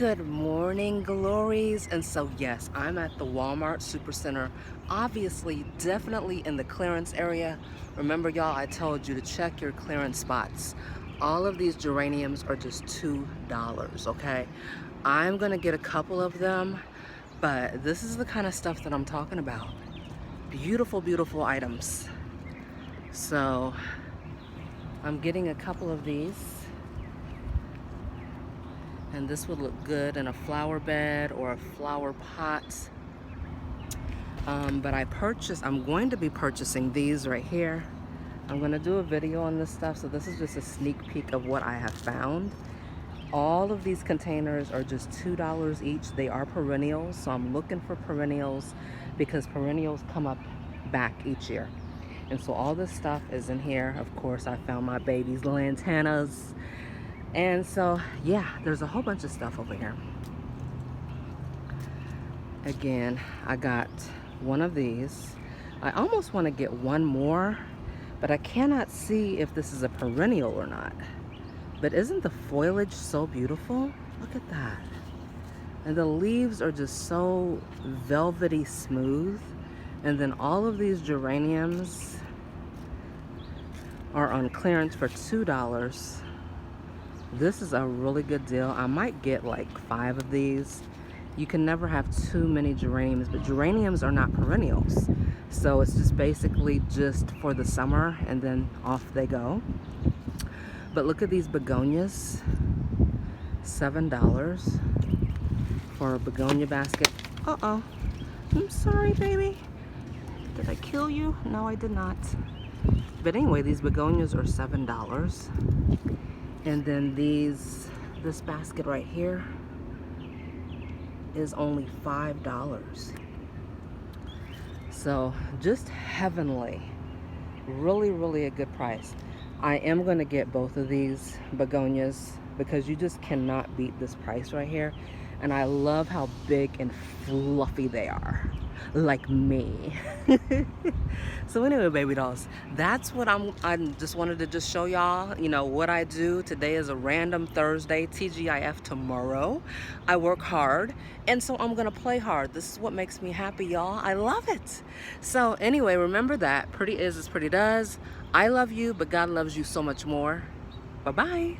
Good morning, glories. And so yes, I'm at the Walmart Supercenter, obviously definitely in the clearance area. Remember y'all, I told you to check your clearance spots. All of these geraniums are just $2, okay? I'm gonna get a couple of them, but this is the kind of stuff that I'm talking about. Beautiful, beautiful items. So I'm getting a couple of these. And this would look good in a flower bed or a flower pot. But I'm going to be purchasing these right here. I'm gonna do a video on this stuff, so this is just a sneak peek of what I have found. All of these containers are just $2 each. They are perennials, so I'm looking for perennials because perennials come up back each year. And so all this stuff is in here. Of course, I found my baby's lantanas. And so, yeah, there's a whole bunch of stuff over here. Again, I got one of these. I almost want to get one more, but I cannot see if this is a perennial or not. But isn't the foliage so beautiful? Look at that. And the leaves are just so velvety smooth. And then all of these geraniums are on clearance for $2. This is a really good deal. I might get like 5 of these. You can never have too many geraniums, but geraniums are not perennials. So it's just basically just for the summer and then off they go. But look at these begonias, $7 for a begonia basket. Uh-oh, I'm sorry, baby. Did I kill you? No, I did not. But anyway, these begonias are $7. And then this basket right here is only $5. So just heavenly. Really, really a good price. I am gonna get both of these begonias because you just cannot beat this price right here. And I love how big and fluffy they are, like me. So anyway, baby dolls, that's what I just wanted to just show y'all, you know, what I do. Today is a random Thursday, TGIF tomorrow. I work hard, and so I'm gonna play hard. This is what makes me happy, y'all. I love it. So anyway, remember that pretty is as pretty does. I love you, but God loves you so much more. Bye-bye.